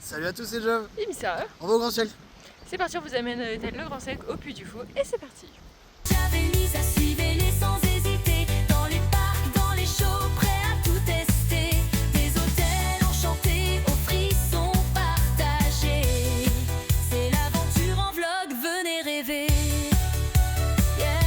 Salut à tous, c'est Jove. Et Missa, On va au Grand Siècle. c'est parti, on vous amène tel le Grand Siècle au Puy du Fou et c'est parti. Lisa, suivez-les sans hésiter. Dans les parcs, dans les shows, prêts à tout tester. Des hôtels enchantés, aux frissons partagés. C'est l'aventure en vlog, venez rêver. Yeah.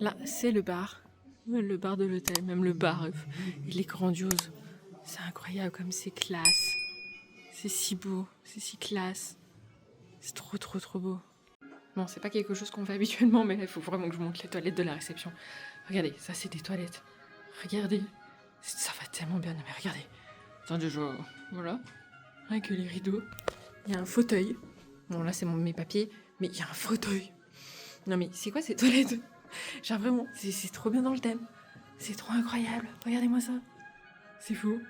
Là, c'est le bar de l'hôtel, même le bar, il est grandiose. C'est incroyable comme c'est classe. C'est si beau, c'est si classe. C'est trop beau. Bon, c'est pas quelque chose qu'on fait habituellement, mais là, il faut vraiment que je montre les toilettes de la réception. Regardez, ça c'est des toilettes. Regardez, ça va tellement bien. Non mais regardez. Attendez, voilà. Avec les rideaux. Il y a un fauteuil. Bon, là c'est mes papiers, mais il y a un fauteuil. Non mais c'est quoi ces toilettes? Genre vraiment, c'est trop bien dans le thème. C'est trop incroyable. Regardez-moi ça. C'est fou.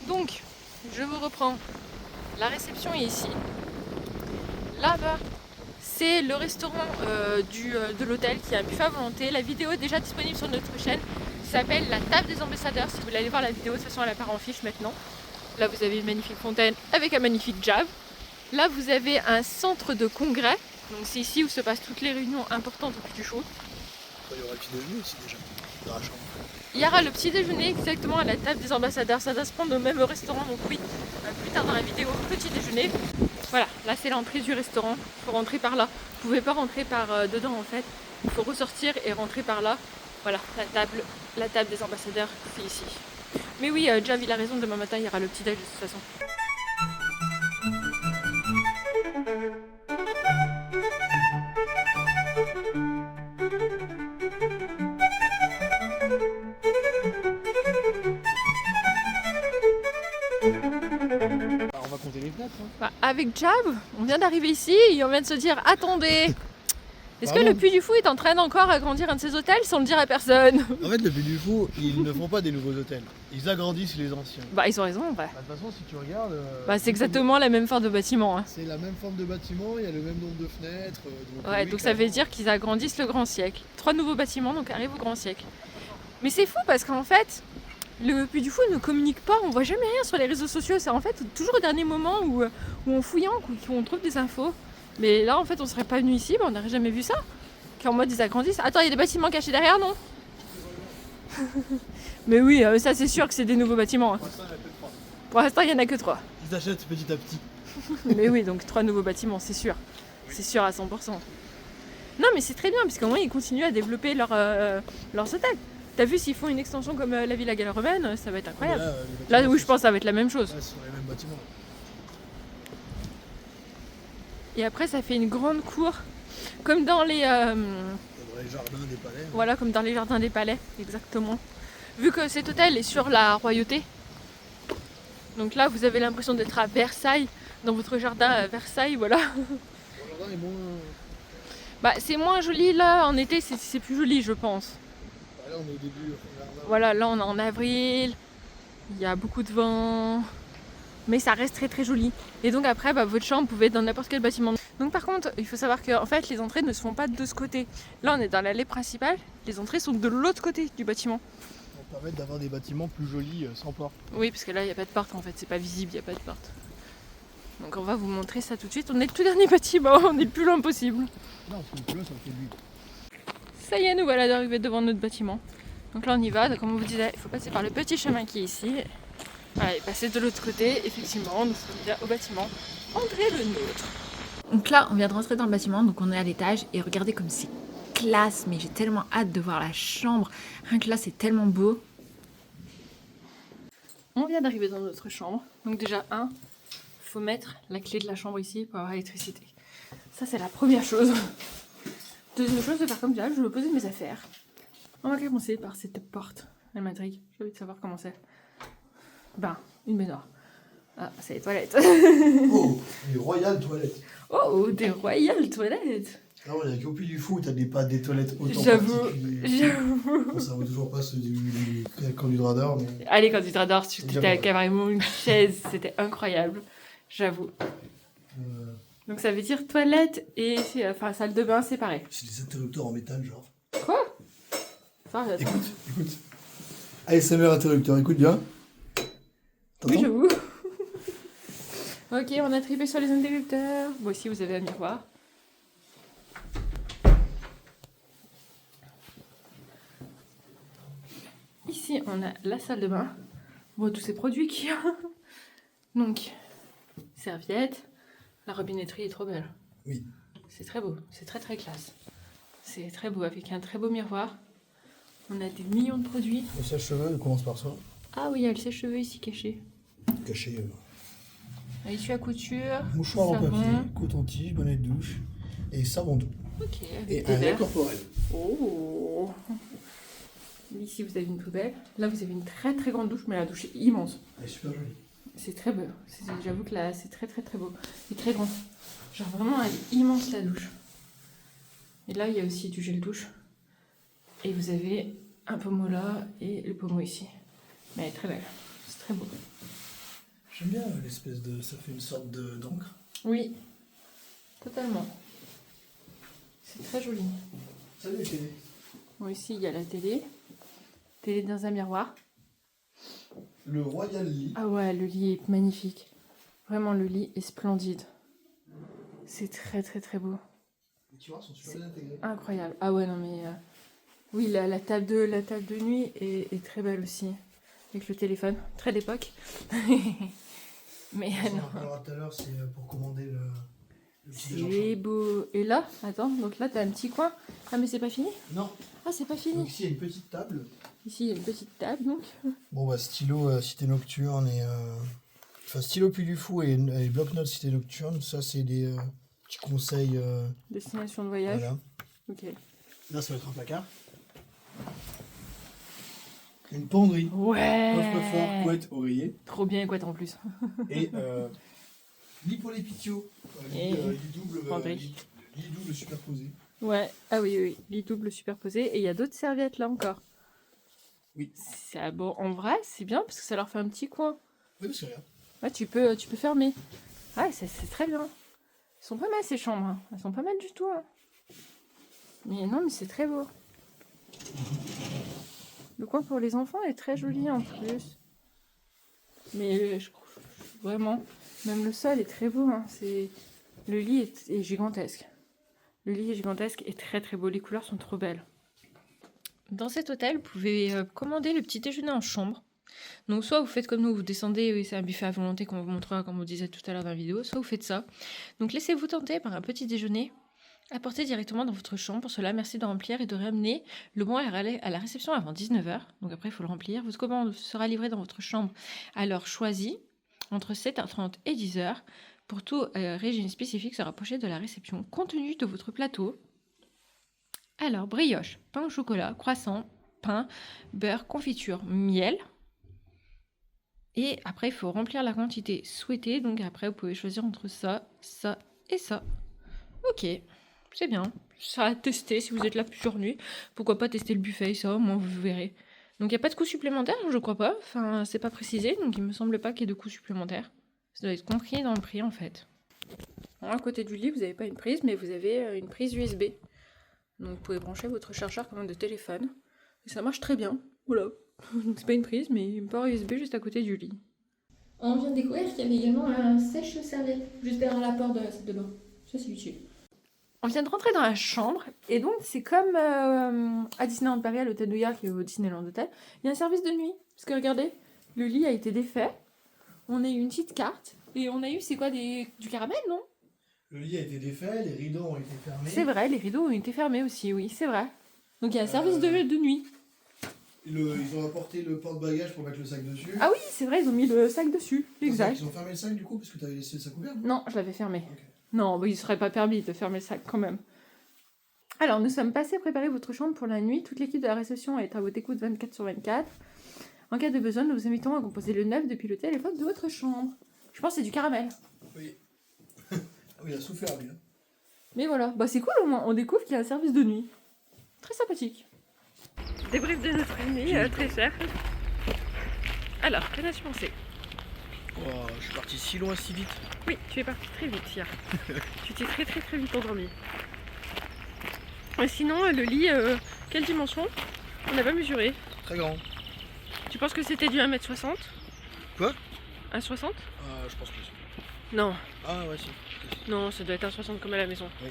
Donc, je vous reprends. La réception est ici. Là-bas, c'est le restaurant de l'hôtel qui a un buffet à volonté. La vidéo est déjà disponible sur notre chaîne. Ça s'appelle la table des ambassadeurs. Si vous voulez aller voir la vidéo, de toute façon elle apparaît en fiche maintenant. Là, vous avez une magnifique fontaine avec un magnifique jab. Là, vous avez un centre de congrès. Donc, c'est ici où se passent toutes les réunions importantes au Puy du Fou. Il y aura le petit déjeuner aussi déjà. Dans la chambre. Il y aura le petit déjeuner exactement à la table des ambassadeurs. Ça doit se prendre au même restaurant. Donc, oui, plus tard dans la vidéo, petit déjeuner. Voilà, là c'est l'entrée du restaurant. Il faut rentrer par là. Vous pouvez pas rentrer par dedans en fait. Il faut ressortir et rentrer par là. Voilà, la table des ambassadeurs, c'est ici. Mais oui, Jav il a raison, demain matin il y aura le petit déj de toute façon. On va compter les fenêtres. Hein. Bah, avec Jab, on vient d'arriver ici et on vient de se dire attendez, est-ce que Pardon. le Puy du Fou est en train d'encore agrandir un de ses hôtels sans le dire à personne? En fait, le Puy du Fou, ils ne font pas des nouveaux hôtels. Ils agrandissent les anciens. Bah ils ont raison, bah. De toute façon, si tu regardes. Bah c'est exactement la même forme de bâtiment. Hein. C'est la même forme de bâtiment, il y a le même nombre de fenêtres. Ouais, oui, donc ça veut clairement. dire qu'ils agrandissent le Grand Siècle. 3 nouveaux bâtiments donc arrivent au Grand Siècle. Mais c'est fou parce qu'en fait, le Puy du Fou ne communique pas, on voit jamais rien sur les réseaux sociaux. C'est en fait toujours au dernier moment où on fouillant, qu'on trouve des infos. Mais là en fait on serait pas venu ici, bah, on n'aurait jamais vu ça. Qu'en mode ils agrandissent. Attends, il y a des bâtiments cachés derrière, non? Mais oui, ça c'est sûr que c'est des nouveaux bâtiments. Hein. Pour l'instant il y en a que 3. Ils achètent petit à petit. Mais oui, donc 3 nouveaux bâtiments, c'est sûr. C'est sûr à 100%. Non mais c'est très bien, parce qu'au moins ils continuent à développer leurs hôtels. T'as vu s'ils font une extension comme la Villa Gallo-Romaine, ça va être incroyable. Là oui, je pense que ça va être la même chose. Ouais, ce sont les mêmes bâtiments. Et après ça fait une grande cour, comme dans les... Dans les jardins des palais. Voilà, comme dans les jardins des palais, exactement. Vu que cet hôtel est sur la royauté, Donc là, vous avez l'impression d'être à Versailles, dans votre jardin à Versailles, voilà. Le jardin est moins... Bah, c'est moins joli là, en été c'est plus joli je pense. Là on est au début. Voilà, là on est en avril, il y a beaucoup de vent, mais ça reste très très joli. Et donc après, bah, votre chambre pouvait être dans n'importe quel bâtiment. Donc par contre, il faut savoir que en fait, les entrées ne se font pas de ce côté. Là on est dans l'allée principale, les entrées sont de l'autre côté du bâtiment. Ça permet d'avoir des bâtiments plus jolis sans porte. Oui, parce que là il n'y a pas de porte en fait, c'est pas visible, il n'y a pas de porte. Donc on va vous montrer ça tout de suite. On est le tout dernier bâtiment, on est le plus loin possible. Non, parce que là ça fait lui. Ça y est, nous voilà d'arriver devant notre bâtiment. Donc là on y va, donc, comme on vous disait, il faut passer par le petit chemin qui est ici. Voilà, et passer de l'autre côté, effectivement, nous sommes déjà au bâtiment André Le Nôtre. Donc là on vient de rentrer dans le bâtiment, donc on est à l'étage et regardez comme c'est classe, mais j'ai tellement hâte de voir la chambre. Rien que là c'est tellement beau. On vient d'arriver dans notre chambre, donc déjà il faut mettre la clé de la chambre ici pour avoir l'électricité. Ça c'est la première chose. Deuxième chose, de faire comme ça, je vais poser mes affaires. On va commencer par cette porte. Elle m'intrigue, j'ai envie de savoir comment c'est. Ben, une baignoire. Ah, c'est les toilettes. Oh, les royales toilettes. Oh, des royales toilettes. Ah ouais, il n'y a qu'au Puy du Fou, t'as des toilettes autant J'avoue, particulières. j'avoue. Bon, ça vaut toujours pas ceux du conduit radar, mais... Allez, quand tu te radars, tu Déjà, étais voilà. carrément une chaise, c'était incroyable. J'avoue. Donc ça veut dire toilette et enfin, salle de bain séparée. C'est des interrupteurs en métal, genre. Quoi? Enfin, Écoute. ASMR interrupteur, écoute bien. T'entends? oui, j'avoue. Ok, on a tripé sur les interrupteurs. Bon, ici, vous avez un miroir. Ici, on a la salle de bain. Bon, tous ces produits qu'il y a. Donc, serviette. La robinetterie est trop belle. Oui. C'est très beau. C'est très très classe. C'est très beau, avec un très beau miroir. On a des millions de produits. Le sèche-cheveux, il commence par ça. Ah oui, il y a le sèche-cheveux ici caché. Caché. Essuie à couture. Mouchoir en savon. papier, coton-tige, bonnet de douche et savon doux. Ok, avec Et des un lait verres. corporel. Oh. Ici, vous avez une poubelle. Là, vous avez une très très grande douche, mais la douche est immense. Elle est super jolie. C'est très beau. J'avoue que là, c'est très très très beau. Et très grand. Genre vraiment, elle est immense la douche. Et là, il y a aussi du gel douche. Et vous avez un pommeau là et le pommeau ici. Mais elle est très belle. C'est très beau. J'aime bien l'espèce de... Ça fait une sorte d'encre. Oui, totalement. C'est très joli. Salut télé. Bon, ici, il y a la télé. Télé dans un miroir. Le Royal Lit. Ah ouais, le lit est magnifique. Vraiment, le lit est splendide. C'est très très très beau. Les tiroirs sont super bien intégrés. Incroyable. Ah ouais, non mais... Oui, la table de nuit est très belle aussi. Avec le téléphone. Très d'époque. Mais On en non. reparlera tout à l'heure, c'est pour commander le petit déjeuner. C'est beau. Et là, attends, donc là, t'as un petit coin. Ah, mais c'est pas fini? Non. Ah, c'est pas Donc fini. ici, il y a une petite table. Ici, il y a une petite table, donc. Bon, bah, stylo Cité Nocturne et... Enfin, stylo Puy du Fou et bloc-notes Cité Nocturne. Ça, c'est des petits conseils. Destination de voyage. Voilà. Ok. Là, ça va être un placard. Une penderie. Ouais. Coffre-fort, couette, oreiller. Trop bien, quoi, en plus. Et lit pour les pitios. Et Lit double, penderie. lit double superposé. Ouais. Ah oui, oui. Lit double superposé. Et il y a d'autres serviettes là encore. Oui. Bon, en vrai, c'est bien parce que ça leur fait un petit coin. Oui, parce que regarde. Ouais, tu peux fermer. Ouais, c'est très bien. Elles sont pas mal ces chambres. Hein. Elles sont pas mal du tout. Hein. Mais non, mais c'est très beau. Le coin pour les enfants est très joli en plus. Mais je trouve vraiment, même le sol est très beau. Hein. Le lit est gigantesque. Le lit est gigantesque et très très beau. Les couleurs sont trop belles. Dans cet hôtel, vous pouvez commander le petit déjeuner en chambre. Donc soit vous faites comme nous, vous descendez, oui, c'est un buffet à volonté qu'on vous montrera comme on disait tout à l'heure dans la vidéo, soit vous faites ça. Donc laissez-vous tenter par un petit déjeuner apporté directement dans votre chambre. Pour cela, merci de remplir et de ramener le bon à la réception avant 19h. Donc après, il faut le remplir. Votre commande sera livrée dans votre chambre à l'heure choisie, entre 7h30 et 10h. Pour tout régime spécifique, se rapprocher de la réception. Contenu de votre plateau. Alors, brioche, pain au chocolat, croissant, pain, beurre, confiture, miel. Et après, il faut remplir la quantité souhaitée. Donc après, vous pouvez choisir entre ça, ça et ça. Ok, c'est bien. Ça à tester si vous êtes là plusieurs nuits. Pourquoi pas tester le buffet, ça, au moins vous verrez. Donc il n'y a pas de coût supplémentaire, je crois pas. Enfin, c'est pas précisé, donc il me semble pas qu'il y ait de coût supplémentaire. Ça doit être compris dans le prix en fait. Bon, à côté du lit, vous n'avez pas une prise, mais vous avez une prise USB. Donc vous pouvez brancher votre chargeur comme de téléphone. Et ça marche très bien. Voilà. Donc c'est pas une prise, mais une port USB juste à côté du lit. On vient de découvrir qu'il y avait également un sèche-serviette juste derrière la porte de la salle de bain. Ça c'est utile. On vient de rentrer dans la chambre, et donc c'est comme à Disneyland Paris, à l'hôtel New York et au Disneyland Hotel. Il y a un service de nuit. Parce que regardez, le lit a été défait. On a eu une petite carte. Et on a eu, c'est quoi, du caramel, non? Le lit a été défait, les rideaux ont été fermés. C'est vrai, les rideaux ont été fermés aussi, oui, c'est vrai. Donc il y a un service de nuit. Ils ont apporté le porte-bagages pour mettre le sac dessus. Ah oui, c'est vrai, ils ont mis le sac dessus, exact. Ils ont fermé le sac du coup, parce que tu avais laissé le sac ouvert? Non, je l'avais fermé. Ok. Non, il ne serait pas permis de fermer le sac quand même. Alors, nous sommes passés préparer votre chambre pour la nuit. Toute l'équipe de la réception est à votre écoute 24/24. En cas de besoin, nous vous invitons à composer le 9 depuis le téléphone de votre chambre. Je pense que c'est du caramel. Oui. Ah oui, il a souffert lui. Hein. Mais voilà, bah c'est cool au moins, on découvre qu'il y a un service de nuit. Très sympathique. Débrief de notre nuit, très cher. Alors, qu'en as-tu pensé? Oh, je suis parti si loin, si vite. Oui, tu es parti très vite hier. Tu t'es très vite endormi. Et sinon, le lit, quelle dimension? On n'a pas mesuré. Très grand. Tu penses que c'était du 1m60? Quoi? 1,60? Je pense plus. Non. Ah ouais, si. Non, ça doit être 1,60 comme à la maison. Oui.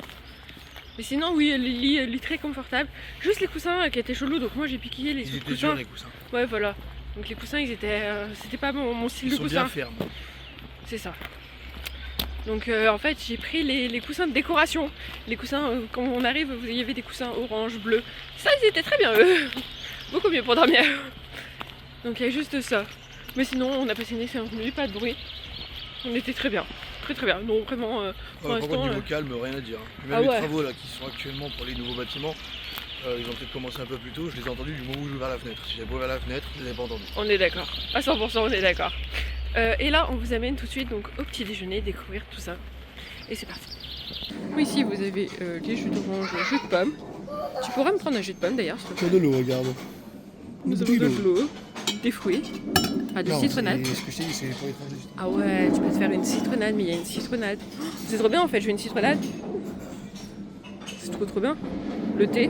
Mais sinon, oui, le lit très confortable. Juste les coussins qui étaient chelous, donc moi j'ai piqué les Ils étaient coussins. durs les coussins. Ouais, voilà. Donc les coussins, ils étaient. C'était pas mon style Ils de sont coussin. bien fermes. C'est ça. Donc en fait, j'ai pris les coussins de décoration. Les coussins, quand on arrive, il y avait des coussins orange, bleu. Ça, ils étaient très bien, eux. Beaucoup mieux pour dormir. Donc il y a juste ça. Mais sinon, on a passé une excellente nuit, pas de bruit. On était très bien. Très bien. Non, vraiment, pour Par l'instant... contre, niveau calme, rien à dire. Même Ah les ouais. travaux là, qui sont actuellement pour les nouveaux bâtiments, ils ont peut-être commencé un peu plus tôt. Je les ai entendus du moment où j'ai ouvert la fenêtre. Si j'avais pas ouvert la fenêtre, je les avais pas entendus. On est d'accord. À 100%, on est d'accord. Et là, on vous amène tout de suite donc, au petit déjeuner, découvrir tout ça. Et c'est parti. Ici, vous avez les jus d'orange, jus de pomme. Tu pourrais me prendre un jus de pomme d'ailleurs, s'il te plaît. de l'eau, regarde. Nous avons de l'eau, des fruits, du citronnade. Ce que je t'ai dit, c'est pour étrangers. Ah ouais, tu peux te faire une citronnade, mais il y a une citronnade. C'est trop bien en fait, je veux une citronnade. C'est trop bien. Le thé.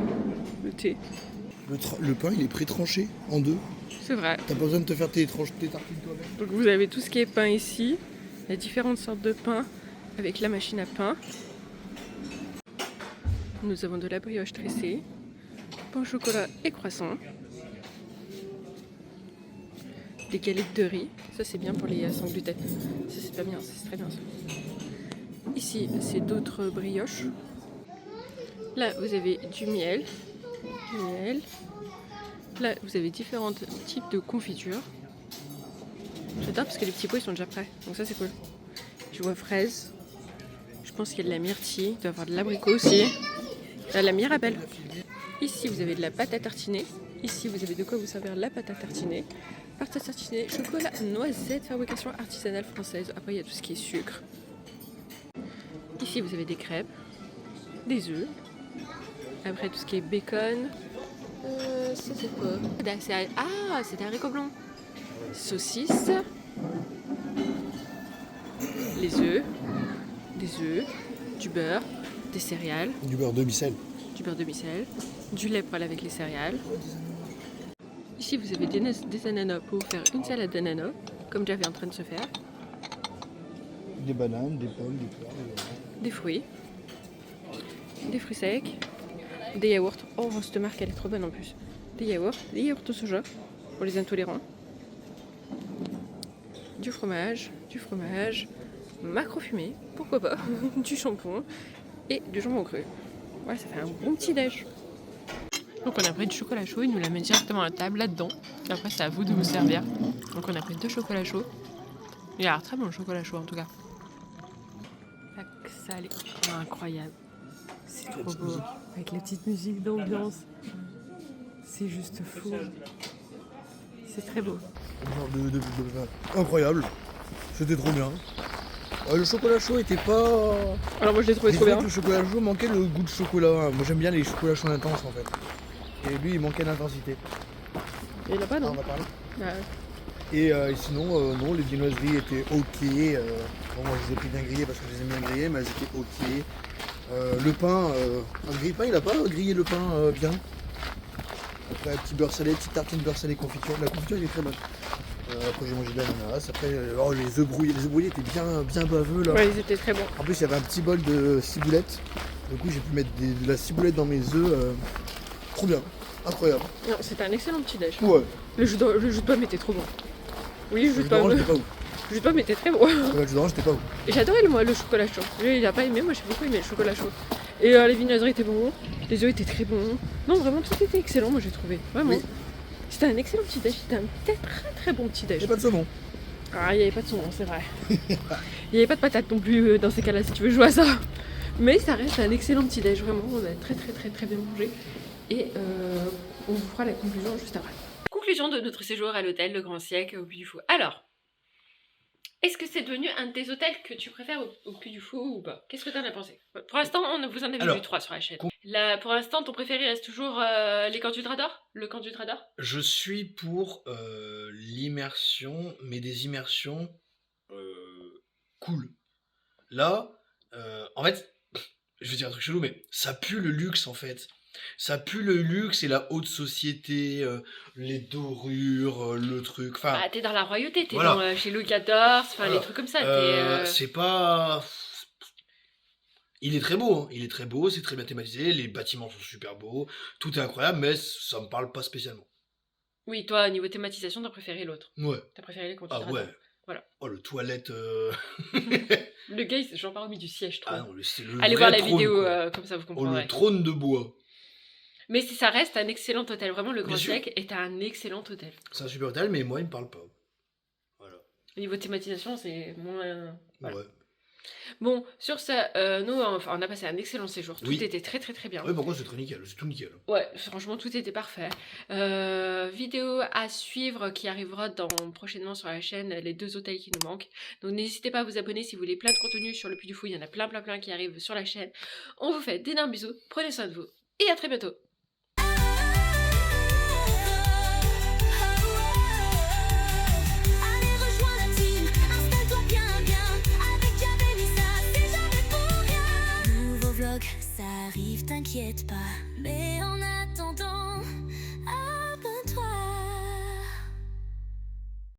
Le pain, il est pré-tranché en deux. C'est vrai. T'as pas besoin de te faire tes tartines toi-même. Donc vous avez tout ce qui est pain ici. Il y a différentes sortes de pain avec la machine à pain. Nous avons de la brioche tressée, pain au chocolat et croissant. Des galettes de riz, ça c'est bien pour les sans gluten. Ça c'est pas bien, ça c'est très bien ça. Ici c'est d'autres brioches. Là vous avez du miel. Là vous avez différents types de confitures. J'adore parce que les petits pots ils sont déjà prêts, donc ça c'est cool. Je vois fraise. Je pense qu'il y a de la myrtille, il doit y avoir de l'abricot aussi. La mirabelle. Ici vous avez de la pâte à tartiner. Ici vous avez de quoi vous servir la pâte à tartiner. Pâte à tartiner, chocolat, noisette, fabrication artisanale française. Après il y a tout ce qui est sucre. Ici vous avez des crêpes, des œufs. Après tout ce qui est bacon. Ça c'est quoi? C'est des haricots blancs. Saucisses. Les œufs. Des œufs. Du beurre. Des céréales. Du beurre demi-sel. Du lait pour aller avec les céréales. Ici vous avez des ananas pour faire une salade d'ananas, comme j'avais en train de se faire. Des bananes, des pommes, des poires. Des fruits secs, des yaourts. Oh, cette marque elle est trop bonne en plus. Des yaourts au soja pour les intolérants. Du fromage, macro fumé, pourquoi pas, du shampoing et du jambon cru. Ouais, ça fait un bon petit déj. Donc on a pris du chocolat chaud, il nous l'amène directement à la table là-dedans. Et après c'est à vous de vous servir. Donc on a pris 2 chocolats chauds. Il a l'air très bon le chocolat chaud en tout cas. Ça est incroyable. C'est trop beau. Avec la petite musique d'ambiance. C'est juste fou. C'est très beau. Genre incroyable. C'était trop bien. Le chocolat chaud était pas... Alors moi je l'ai trouvé J'ai trop trouvé bien. que le chocolat chaud manquait le goût de chocolat. Moi j'aime bien les chocolats chauds intenses en fait. Et lui il manquait d'intensité. Il y en a pas Ah, non on va parler. Ah, Et sinon, non, les viennoiseries étaient ok. Bon, moi je les ai pris bien grillées parce que je les aime bien grillées, mais elles étaient ok. Le pain, un grille-pain, il a pas grillé le pain bien. Après, petit beurre salé, petite tartine beurre salé confiture. La confiture elle est très bonne. Après j'ai mangé de l'ananas. Après, les œufs brouillés étaient bien baveux là. ouais, ils étaient très bons. En plus, il y avait un petit bol de ciboulette. Du coup, j'ai pu mettre de la ciboulette dans mes œufs. Trop bien, incroyable. Non, c'était un excellent petit déj. Ouais. Le jus de pomme était trop bon. Oui, le jus de Le pomme. j'étais pas ouf. Le jus de pomme était très bon. Le jus d'orange, j'étais pas ouf. Et j'adorais le chocolat chaud. Lui, il a pas aimé, moi j'ai beaucoup aimé le chocolat chaud. Et les viennoiseries étaient bons, les œufs étaient très bons. Non, vraiment tout était excellent, moi j'ai trouvé. Vraiment. Oui. C'était un excellent petit déj, c'était un très bon petit Il déj. n'y a pas de saumon. Ah, il n'y avait pas de saumon, c'est vrai. Il n'y avait pas de patates non plus dans ces cas-là si tu veux jouer à ça. Mais ça reste un excellent petit déj, vraiment. On a très bien mangé. Et on vous fera la conclusion juste après. Conclusion de notre séjour à l'hôtel Le Grand Siècle au Puy du Fou. Alors, est-ce que c'est devenu un des hôtels que tu préfères au Puy du Fou ou pas? Qu'est-ce que t'en as pensé? Pour l'instant, vous en avez Alors, vu 3 sur la chaîne. Là, pour l'instant, ton préféré reste toujours les camps du Drador? Le camp du Drador? Je suis pour l'immersion, mais des immersions cool. Là, en fait, je vais dire un truc chelou, mais ça pue le luxe en fait. Ça pue le luxe et la haute société, les dorures, le truc. Enfin, Bah, t'es dans la royauté, t'es voilà. dans, chez Louis XIV, enfin Voilà. les trucs comme ça. c'est pas. Il est très beau, hein. Il est très beau, c'est très bien thématisé, les bâtiments sont super beaux, tout est incroyable, mais ça me parle pas spécialement. Oui, toi, au niveau thématisation, t'as préféré l'autre. Ouais. T'as préféré les camps du Ah Drador. ouais. Voilà. Oh, le toilette. Le gars, il s'est genre pas remis du siège, trop. Ah non, c'est le Allez vrai voir la trône, vidéo, quoi. comme ça vous Oh, comprendrez. le trône de bois. Mais ça reste un excellent hôtel. Vraiment, le Grand Bien sûr. Siècle est un excellent hôtel. C'est un super hôtel, mais moi, il me parle pas. Voilà. Au niveau thématisation, c'est moins... Voilà. Ouais. Bon, sur ça, nous, on a passé un excellent séjour. Tout Oui. était très bien. Ouais, pourquoi c'est très nickel, c'est tout nickel. Ouais, franchement, tout était parfait. Vidéo à suivre qui arrivera prochainement sur la chaîne, les 2 hôtels qui nous manquent. Donc n'hésitez pas à vous abonner si vous voulez plein de contenu sur le Puy du Fou. Il y en a plein qui arrivent sur la chaîne. On vous fait d'énormes bisous, prenez soin de vous et à très bientôt.